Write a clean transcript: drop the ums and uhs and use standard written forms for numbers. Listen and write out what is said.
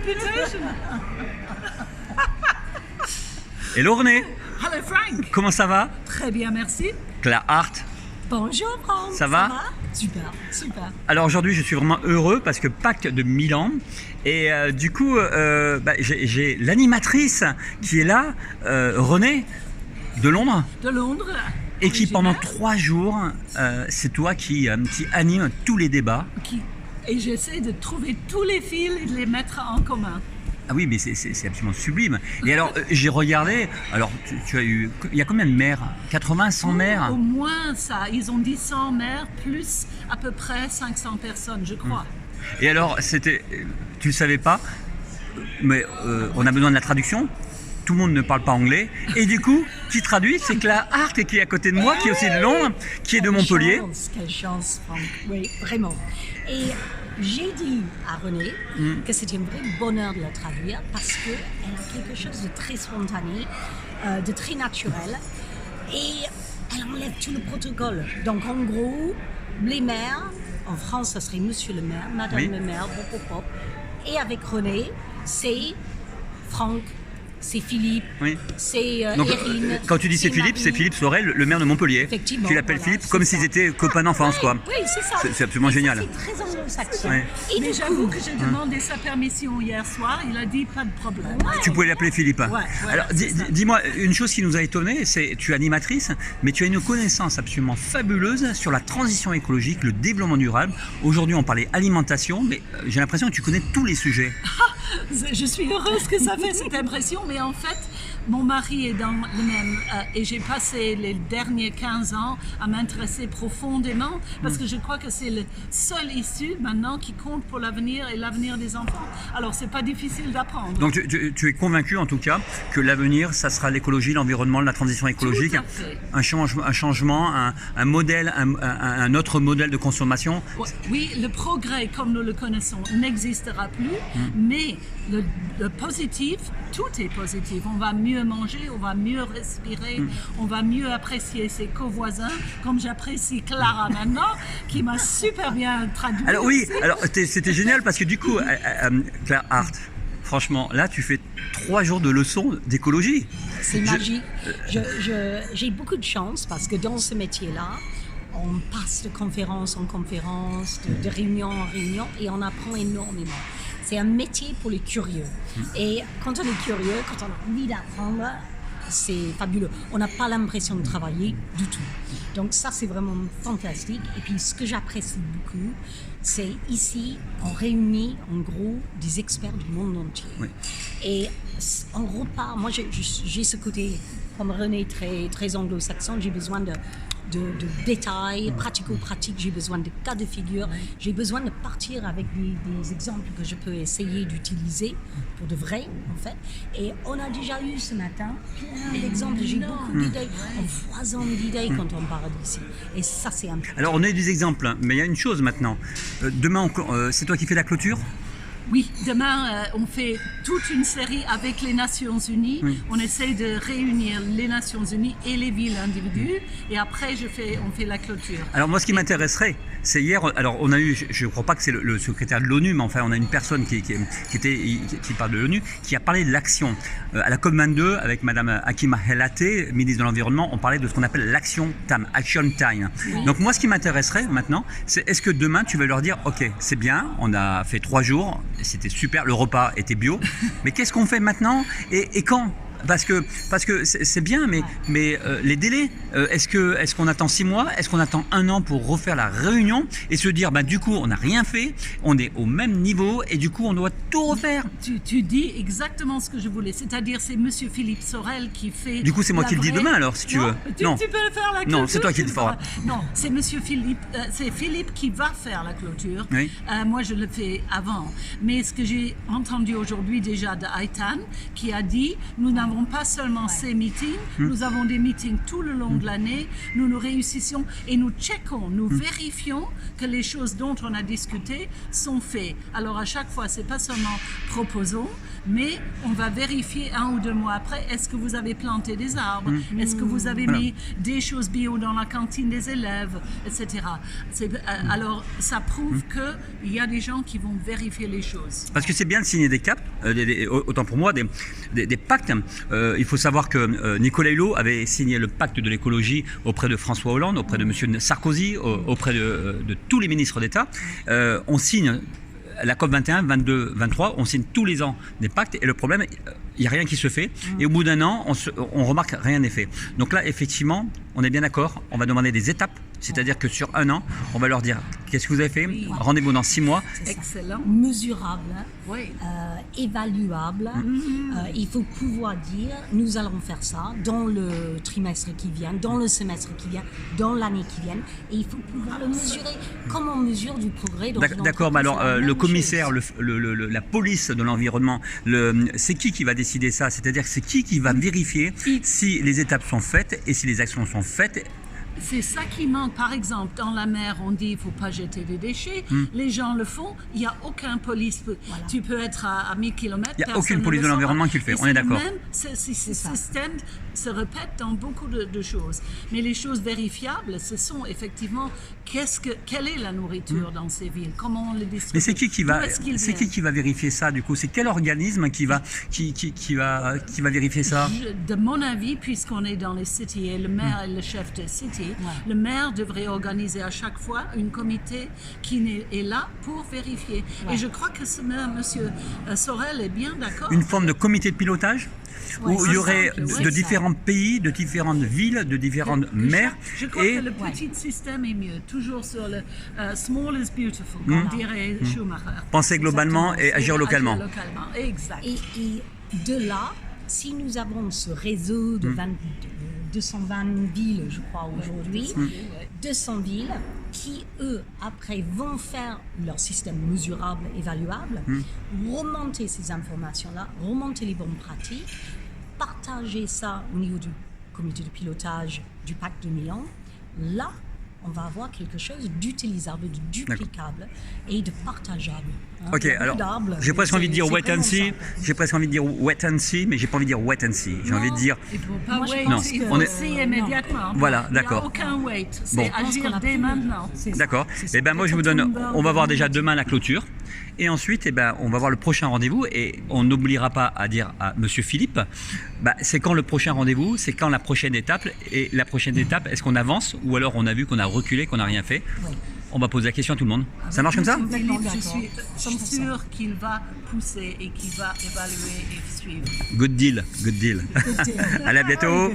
reputation. Hello René, Hello Frank. comment ça va? Très bien, merci. Claire Hart. Bonjour Frank. Ça va? Super, super. Alors aujourd'hui je suis vraiment heureux parce que Pâques de Milan et du coup j'ai l'animatrice qui est là, René de Londres. De Londres. Et qui pendant originaire. 3 jours, c'est toi qui anime tous les débats. Et j'essaie de trouver tous les fils et de les mettre en commun. Ah oui, mais c'est absolument sublime. Et alors, j'ai regardé, alors tu as eu, il y a combien de maires? 80, 100 maires? Au moins ça. Ils ont dit 100 maires plus à peu près 500 personnes, je crois. Et alors, tu ne savais pas, mais on a besoin de la traduction. Tout le monde ne parle pas anglais. Et du coup, qui traduit? C'est Claire Hart qui est à côté de moi, qui est aussi de Londres, qui est de Montpellier. Quelle chance, Franck. Oui, vraiment. Et j'ai dit à René que c'était un vrai bonheur de la traduire parce qu'elle a quelque chose de très spontané, de très naturel. Et elle enlève tout le protocole. Donc en gros, les maires, en France, ça serait Monsieur le maire, Madame Oui. le maire, pop, pop, pop. Et avec René, c'est Franck, c'est Philippe, Oui. c'est Donc, Erin. quand tu dis c'est Philippe, Marie. c'est Philippe Sorel, le maire de Montpellier. Effectivement, Tu l'appelles voilà, Philippe comme c'est s'ils ça. étaient copains d'enfance, quoi. Oui, c'est ça. C'est absolument Et ça, génial. C'est très anglo-saxon. Ouais. Et Mais du j'avoue coup, que j'ai demandé sa permission hier soir. Il a dit pas de problème. Tu pouvais l'appeler Philippe. Ouais, Alors, c'est ça. dis-moi, une chose qui nous a étonné, c'est tu es animatrice, mais tu as une connaissance absolument fabuleuse sur la transition écologique, le développement durable. Aujourd'hui, on parlait alimentation, mais j'ai l'impression que tu connais tous les sujets. Je suis heureuse que ça fait cette impression, mais en fait, mon mari est dans le même. Et j'ai passé les derniers 15 ans à m'intéresser profondément parce que je crois que c'est le seul issue maintenant qui compte pour l'avenir et l'avenir des enfants. Alors, c'est pas difficile d'apprendre. Donc, tu es convaincu, en tout cas, que l'avenir, ça sera l'écologie, l'environnement, la transition écologique, Tout à fait. un changement, un modèle, un autre modèle de consommation. Oui, le progrès comme nous le connaissons n'existera plus, mais le positif, tout est positif. On va mieux manger, on va mieux respirer, on va mieux apprécier ses co-voisins, comme j'apprécie Clara maintenant, qui m'a super bien traduit. Alors oui, aussi. alors c'était génial parce que du coup, Claire Hart, franchement, là, tu fais 3 jours de leçons d'écologie. c'est magique. J'ai beaucoup de chance parce que dans ce métier-là, on passe de conférence en conférence, de réunion en réunion et on apprend énormément. C'est un métier pour les curieux. Et quand on est curieux, quand on a envie d'apprendre, c'est fabuleux. On n'a pas l'impression de travailler du tout. Donc ça, c'est vraiment fantastique. Et puis, ce que j'apprécie beaucoup, c'est ici, on réunit en gros des experts du monde entier. Oui. Et on repart. Moi, j'ai ce côté, comme René, très, très anglo-saxon, j'ai besoin de détails pratico-pratiques, j'ai besoin de cas de figure, j'ai besoin de partir avec des exemples que je peux essayer d'utiliser pour de vrai, en fait. Et on a déjà eu ce matin plein d'exemples, j'ai beaucoup d'idées, on foisonne d'idées quand on parle d'ici. Et ça, c'est un peu... Alors, on a eu des exemples, mais il y a une chose maintenant. Demain, c'est toi qui fais la clôture? Oui, demain, on fait toute une série avec les Nations Unies. On essaie de réunir les Nations Unies et les villes individuelles. Et après, on fait la clôture. Alors moi, ce qui m'intéresserait, c'est hier, alors on a eu, je ne crois pas que c'est le secrétaire de l'ONU, mais enfin on a une personne qui parle de l'ONU, qui a parlé de l'action. À la COP22, avec Madame Hakima Helaté, ministre de l'Environnement, on parlait de ce qu'on appelle l'action time, action time. Donc moi, ce qui m'intéresserait maintenant, c'est est-ce que demain, tu vas leur dire, ok, c'est bien, on a fait 3 jours, c'était super, le repas était bio, mais qu'est-ce qu'on fait maintenant et quand? Parce que c'est bien, mais les délais, est-ce qu'on attend 6 mois? Est-ce qu'on attend 1 an pour refaire la réunion et se dire, du coup, on n'a rien fait, on est au même niveau et du coup, on doit tout refaire? Tu dis exactement ce que je voulais, c'est-à-dire c'est Monsieur Philippe Sorel qui fait... Du coup, c'est moi qui le dis demain alors, si tu veux. Non, tu peux le faire la clôture. Non, c'est toi qui le feras. Non, c'est Monsieur Philippe, c'est Philippe qui va faire la clôture. Oui. Moi, je le fais avant. Mais ce que j'ai entendu aujourd'hui déjà de Aitan, qui a dit, nous n'avons n'avons pas seulement ces meetings, nous avons des meetings tout le long de l'année, nous réussissons et nous checkons, nous vérifions que les choses dont on a discuté sont faites. Alors à chaque fois, c'est pas seulement proposons, mais on va vérifier 1 ou 2 mois après, est-ce que vous avez planté des arbres, est-ce que vous avez mis des choses bio dans la cantine des élèves, etc. Alors ça prouve qu'il y a des gens qui vont vérifier les choses. Parce que c'est bien de signer des caps, autant pour moi, des pactes. Il faut savoir que Nicolas Hulot avait signé le pacte de l'écologie auprès de François Hollande, auprès de M. Sarkozy, auprès de tous les ministres d'État. On signe la COP 21, 22, 23, on signe tous les ans des pactes et le problème, il n'y a rien qui se fait. Et au bout d'un an, on remarque rien n'est fait. Donc là, effectivement, on est bien d'accord, on va demander des étapes. C'est-à-dire que sur 1 an, on va leur dire qu'est-ce que vous avez fait, rendez-vous dans 6 mois. Excellent. Mesurable, Oui. évaluable. Il faut pouvoir dire, nous allons faire ça dans le trimestre qui vient, dans le semestre qui vient, dans l'année qui vient. Et il faut pouvoir le mesurer comme on mesure du progrès dans une D'accord, mais alors entreprise. le commissaire, la police de l'environnement, c'est qui va décider ça? C'est-à-dire c'est qui va vérifier si les étapes sont faites et si les actions sont faites? C'est ça qui manque. Par exemple, dans la mer, on dit qu'il ne faut pas jeter des déchets. Les gens le font. Il n'y a aucun police. Tu peux être à 1000 km. Il n'y a aucune police de l'environnement qui le fait. On est d'accord. Ce système se répète dans beaucoup de choses. Mais les choses vérifiables, ce sont effectivement quelle est la nourriture dans ces villes, comment on les distribue. Mais c'est qui va vérifier ça du coup? C'est quel organisme qui va vérifier ça? De mon avis, puisqu'on est dans les cités et le maire est le chef de cité, le maire devrait organiser à chaque fois un comité qui est là pour vérifier. Et je crois que ce maire, monsieur Sorel, est bien d'accord. Une forme de comité de pilotage où il y aurait de différents pays, de différentes villes, de différentes maires. Je crois que le petit système est mieux. Toujours sur le small is beautiful, comme dirait Schumacher. Penser globalement et agir localement. Exact. Et de là, si nous avons ce réseau de 220 villes, je crois, aujourd'hui, 200 villes qui, eux, après, vont faire leur système mesurable, évaluable, remonter ces informations-là, remonter les bonnes pratiques, partager ça au niveau du comité de pilotage du pacte de Milan. Là, on va avoir quelque chose d'utilisable, de duplicable et de partageable. Ok, alors j'ai presque envie de dire wait and see. J'ai presque envie de dire wait and see, mais j'ai pas envie de dire wait and see. J'ai envie de dire. Il ne faut pas wait. Non, On est immédiatement. Voilà, d'accord. Il n'y a aucun wait. C'est agir dès maintenant. D'accord. Et ben moi je vous donne. On va voir déjà demain la clôture. Et ensuite, on va voir le prochain rendez-vous et on n'oubliera pas à dire à Monsieur Philippe, c'est quand le prochain rendez-vous, c'est quand la prochaine étape. Et la prochaine étape, est-ce qu'on avance ou alors on a vu qu'on a reculé, qu'on n'a rien fait? On va poser la question à tout le monde. Ça marche comme ça? Philippe, je suis sûr qu'il va pousser et qu'il va évaluer et suivre. Good deal, good deal. Allez, à bientôt.